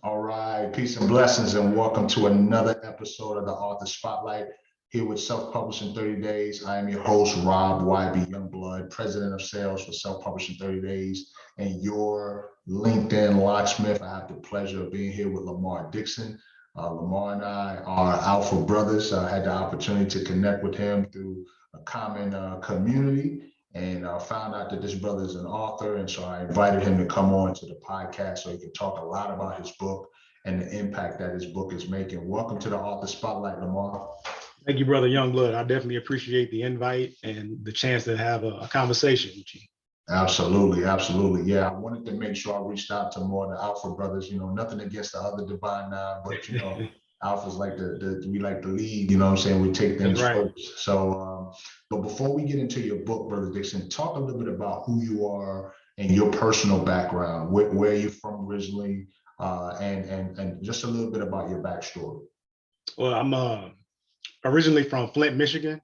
All right, peace and blessings, and welcome to another episode of the Author Spotlight here with Self-Publishing 30 Days. I am your host, Rob YB Youngblood, President of Sales for Self-Publishing 30 Days, and your LinkedIn locksmith. I have the pleasure of being here with Lamar Dixon. Lamar and I are Alpha brothers. I had the opportunity to connect with him through a common community, and found out that this brother is an author. And so I invited him to come on to the podcast so he could talk a lot about his book and the impact that his book is making. Welcome to the Author Spotlight, Lamar. Thank you, Brother Youngblood. I definitely appreciate the invite and the chance to have a conversation with you. Absolutely, absolutely. Yeah, I wanted to make sure I reached out to more of the Alpha brothers, nothing against the other Divine Nine, but Alpha's like we like to lead, what I'm saying? We take things right. first. So, but before we get into your book, Brother Dixon, talk a little bit about who you are and your personal background, where you're from originally, and just a little bit about your backstory. Well, I'm originally from Flint, Michigan.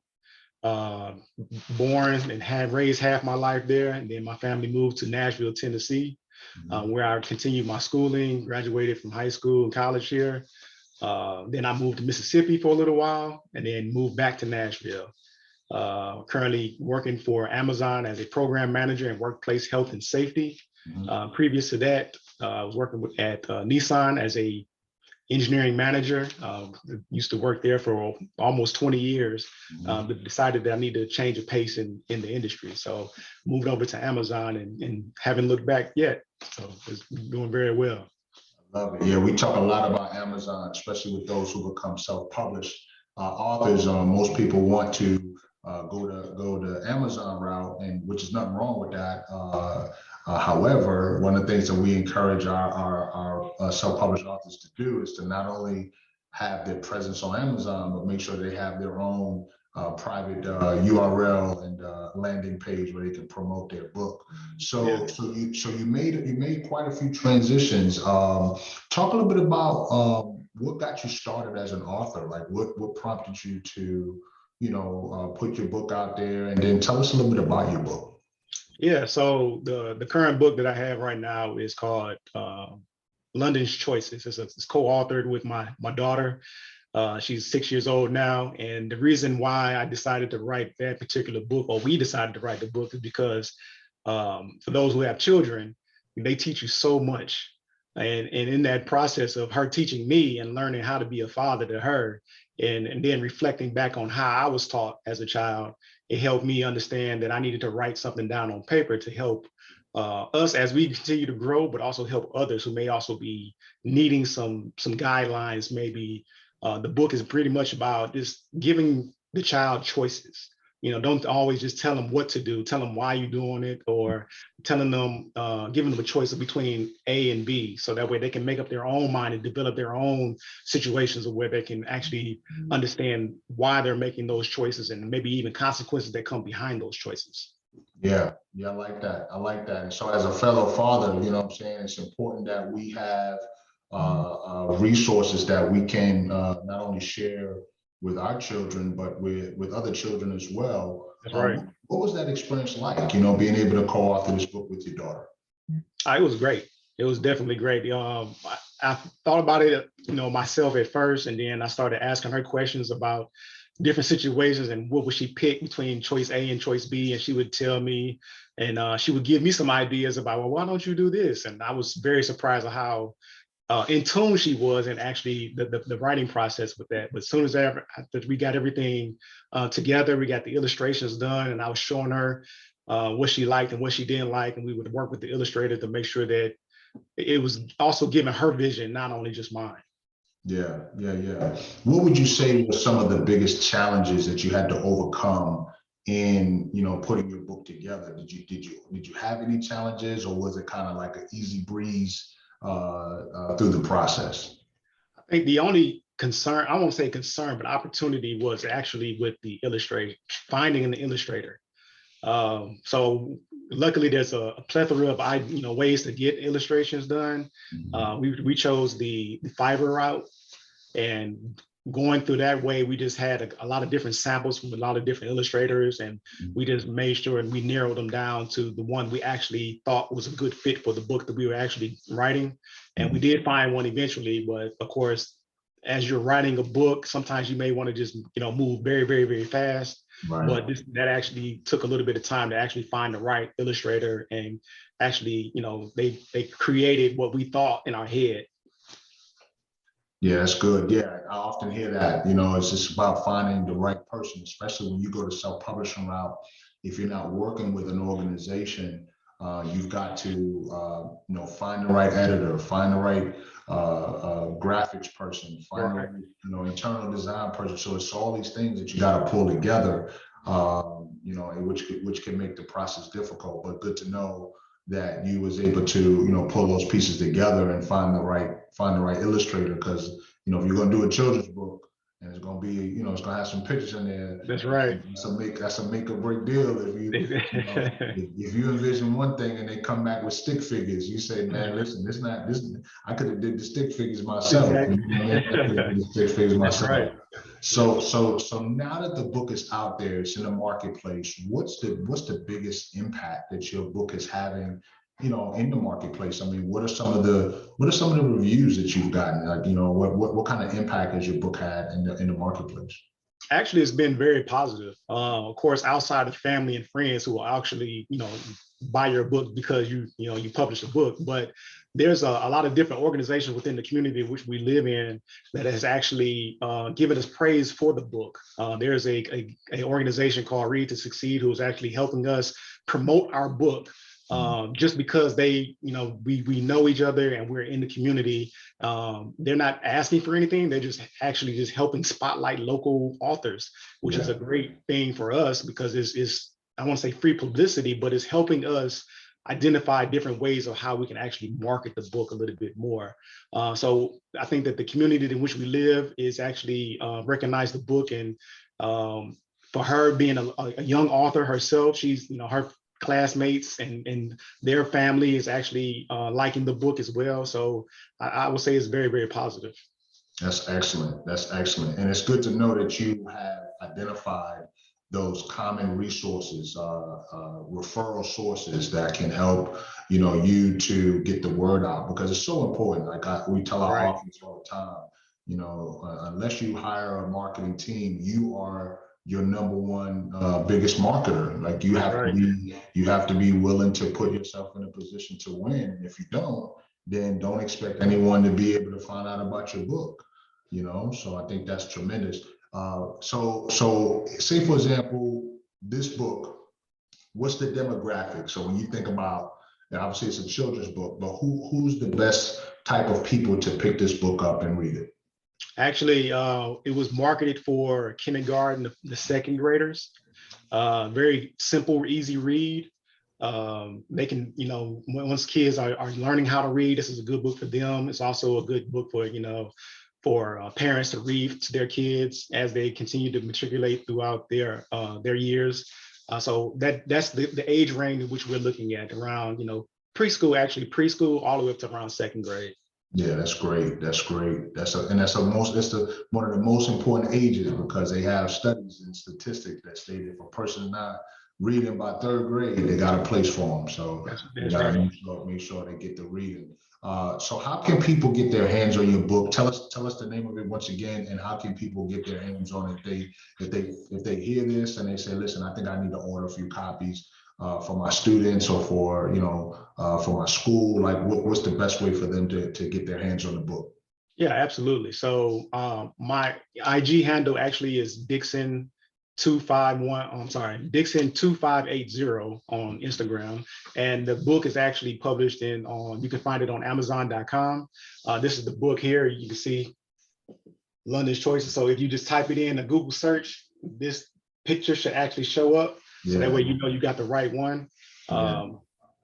Born and had raised half my life there, and then my family moved to Nashville, Tennessee, where I continued my schooling, graduated from high school and college here. Then I moved to Mississippi for a little while, and then moved back to Nashville. Currently working for Amazon as a program manager in workplace health and safety. Previous to that, I was working at Nissan as a engineering manager. Used to work there for almost 20 years. Decided that I needed to change of pace in the industry. So moved over to Amazon and haven't looked back yet. So it's doing very well. I love it. Yeah, we talk a lot about Amazon, especially with those who become self-published authors. Most people want to go the Amazon route, and which is nothing wrong with that. However, one of the things that we encourage our self-published authors to do is to not only have their presence on Amazon, but make sure they have their own private URL and landing page where they can promote their book. So you made quite a few transitions. Talk a little bit about what got you started as an author. Like what prompted you to put your book out there, and then tell us a little bit about your book. Yeah, so the current book that I have right now is called Londyn's Choices. It's co-authored with my daughter. She's 6 years old now. And the reason why I decided to write that particular book, or we decided to write the book, is because for those who have children, they teach you so much. And in that process of her teaching me and learning how to be a father to her, and then reflecting back on how I was taught as a child, it helped me understand that I needed to write something down on paper to help us as we continue to grow, but also help others who may also be needing some guidelines. Maybe the book is pretty much about just giving the child choices. Don't always just tell them what to do, tell them why you're doing it, or telling them, giving them a choice between A and B, so that way they can make up their own mind and develop their own situations where they can actually understand why they're making those choices and maybe even consequences that come behind those choices. Yeah, I like that. And so as a fellow father, what I'm saying, it's important that we have resources that we can not only share with our children, but with other children as well. That's right. What was that experience like, being able to co-author this book with your daughter? It was great. It was definitely great. I thought about it, myself at first, and then I started asking her questions about different situations and what would she pick between choice A and choice B, and she would tell me, and she would give me some ideas about, well, why don't you do this? And I was very surprised at how in tune she was, and actually the writing process with that. But as soon as we got everything together, we got the illustrations done, and I was showing her what she liked and what she didn't like, and we would work with the illustrator to make sure that it was also giving her vision, not only just mine. Yeah. What would you say were some of the biggest challenges that you had to overcome in, putting your book together? Did you have any challenges, or was it kind of like an easy breeze through the process? I think the only concern, I won't say concern, but opportunity was actually with the illustrator, finding an illustrator. So luckily there's a plethora of ways to get illustrations done. We chose the Fiverr route, and going through that way, we just had a lot of different samples from a lot of different illustrators, and we just made sure and we narrowed them down to the one we actually thought was a good fit for the book that we were actually writing. And we did find one eventually, but of course, as you're writing a book, sometimes you may want to just, move very, very, very fast. Right. But that actually took a little bit of time to actually find the right illustrator, and actually, they created what we thought in our head. Yeah, that's good. Yeah, I often hear that. It's just about finding the right person, especially when you go to self-publishing route. If you're not working with an organization, you've got to, find the right editor, find the right graphics person, find the right, internal design person. So it's all these things that you got to pull together, which can make the process difficult. But good to know that you was able to, pull those pieces together and find the right illustrator. Because, if you're going to do a children's book and it's going to be, it's going to have some pictures in there. That's right. That's a make or break deal. If you envision one thing and they come back with stick figures, you say, man, listen, I could have did the stick figures myself. Exactly. Stick figures myself. Right. So now that the book is out there, it's in the marketplace, what's the biggest impact that your book is having, in the marketplace? I mean, what are some of the reviews that you've gotten? Like, what kind of impact has your book had in the marketplace? Actually, it's been very positive. Of course, outside of family and friends who will actually, buy your book because you publish a book, but there's a lot of different organizations within the community in which we live in that has actually given us praise for the book. There's a organization called Read to Succeed who is actually helping us promote our book. Just because they, we know each other and we're in the community. They're not asking for anything. They're just actually helping spotlight local authors, which is a great thing for us, because it's I won't say free publicity, but it's helping us identify different ways of how we can actually market the book a little bit more. So I think that the community in which we live is actually recognize the book, and for her being a young author herself, she's, her classmates and their family is actually liking the book as well. So I would say it's very, very positive. That's excellent. That's excellent. And it's good to know that you have identified those common resources, referral sources that can help, you to get the word out, because it's so important. Like we tell our authors all the time, unless you hire a marketing team, you are your number one biggest marketer. Like you have to be willing to put yourself in a position to win. And if you don't, then don't expect anyone to be able to find out about your book. So I think that's tremendous. So say, for example, this book, what's the demographic? So when you think about, obviously it's a children's book, but who's the best type of people to pick this book up and read it? Actually, it was marketed for kindergarten, the second graders. Very simple, easy read. They can, once kids are learning how to read, this is a good book for them. It's also a good book for, for parents to read to their kids as they continue to matriculate throughout their years. So that's the age range in which we're looking at, around, preschool all the way up to around second grade. Yeah, that's great. That's great. That's one of the most important ages, because they have studies and statistics that state if a person not reading by third grade, they got a place for them. So they got to make sure they get the reading. So how can people get their hands on your book? Tell us the name of it once again, and how can people get their hands on it if they hear this and they say, listen, I think I need to order a few copies for my students, or for for my school. Like what's the best way for them to get their hands on the book? Yeah, absolutely. So my IG handle actually is Dixon 2580 on Instagram, and the book is actually published you can find it on Amazon.com. This is the book here. You can see Londyn's Choices. So if you just type it in a Google search, this picture should actually show up. So that way you got the right one. I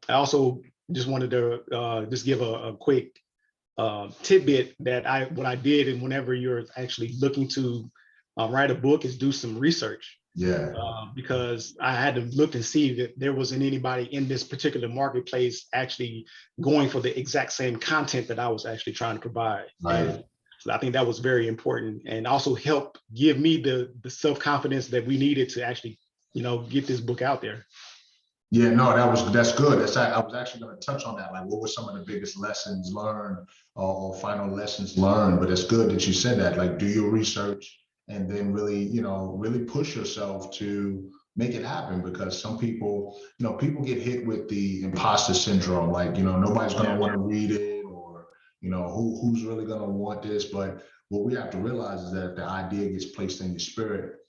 also just wanted to just give a quick tidbit that what I did, and whenever you're actually looking to write a book, is do some research. Because I had to look and see that there wasn't anybody in this particular marketplace actually going for the exact same content that I was actually trying to provide. So I think that was very important, and also helped give me the self-confidence that we needed to actually, get this book out there. Yeah, no, that's good. I was actually going to touch on that. Like, what were some of the biggest lessons learned or final lessons learned? But it's good that you said that. Like, do your research and then really, really push yourself to make it happen. Because some people, people get hit with the imposter syndrome. Like, nobody's going to want to read it, or who's really going to want this. But what we have to realize is that if the idea gets placed in your spirit,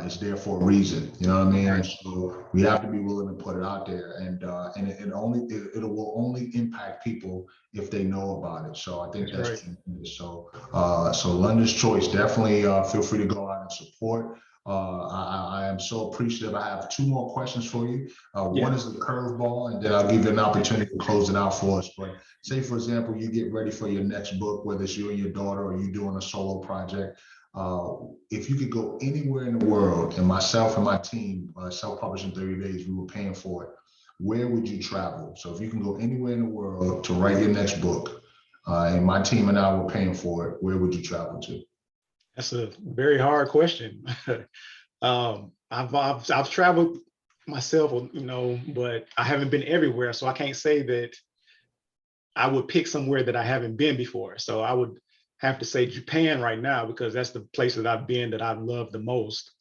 it's there for a reason, you know what I mean? And so we have to be willing to put it out there, and it will only impact people if they know about it. So I think that's tremendous. So Londyn's Choice, definitely feel free to go out and support. I am so appreciative. I have two more questions for you. One is the curveball, and then I'll give you an opportunity to close it out for us. But say, for example, you get ready for your next book, whether it's you and your daughter or you doing a solo project. If you could go anywhere in the world, and myself and my team, self-published in 30 days, we were paying for it, where would you travel? So if you can go anywhere in the world to write your next book, and my team and I were paying for it, where would you travel to? That's a very hard question. I've traveled myself, but I haven't been everywhere. So I can't say that I would pick somewhere that I haven't been before. So I would have to say Japan right now, because that's the place that I've been that I've loved the most.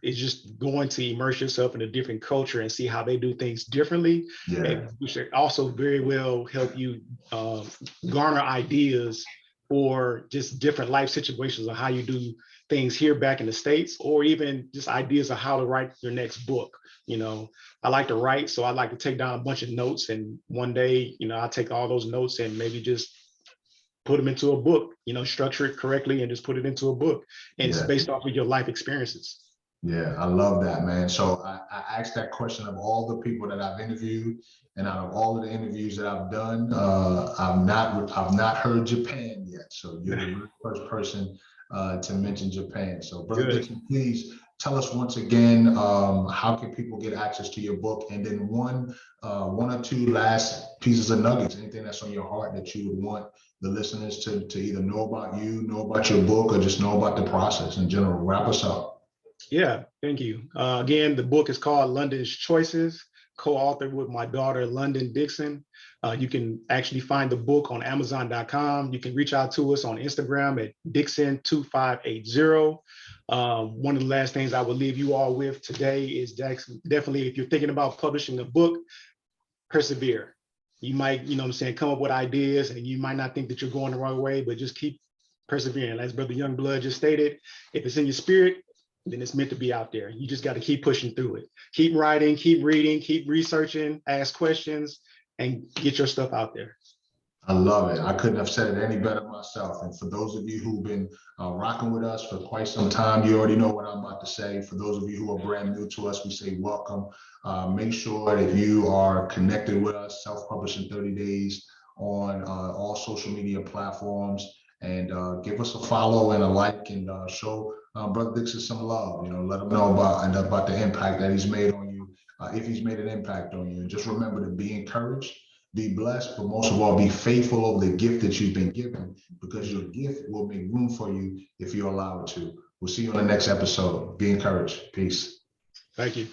It's just going to immerse yourself in a different culture and see how they do things differently. And which also very well help you garner ideas for just different life situations of how you do things here back in the States, or even just ideas of how to write your next book. I like to write, so I like to take down a bunch of notes, and one day, I'll take all those notes and maybe just put them into a book, structure it correctly and just put it into a book. And it's based off of your life experiences. Yeah, I love that, man. So I asked that question of all the people that I've interviewed, and out of all of the interviews that I've done, I've not heard Japan yet. So you're the first person to mention Japan. So Brother Dixon, please tell us once again, how can people get access to your book? And then one or two last pieces of nuggets, anything that's on your heart that you would want the listeners to either know about you, know about your book, or just know about the process in general. Wrap us up. Yeah, thank you. Again, the book is called Londyn's Choices, co-authored with my daughter, Lamars Dixon. You can actually find the book on Amazon.com. You can reach out to us on Instagram at Dixon2580. One of the last things I will leave you all with today is definitely, if you're thinking about publishing a book, persevere. You might, come up with ideas, and you might not think that you're going the wrong way, but just keep persevering. As Brother Youngblood just stated, if it's in your spirit, then it's meant to be out there. You just got to keep pushing through it. Keep writing, keep reading, keep researching, ask questions, and get your stuff out there. I love it. I couldn't have said it any better myself. And for those of you who've been rocking with us for quite some time, you already know what I'm about to say. For those of you who are brand new to us, we say welcome. Make sure that you are connected with us, self-published in 30 days on all social media platforms, and give us a follow and a like, and show Brother Dixon some love. Let him know about the impact that he's made on you, if he's made an impact on you. And just remember to be encouraged, be blessed, but most of all, be faithful of the gift that you've been given, because your gift will make room for you if you allow it to. We'll see you on the next episode. Be encouraged. Peace. Thank you.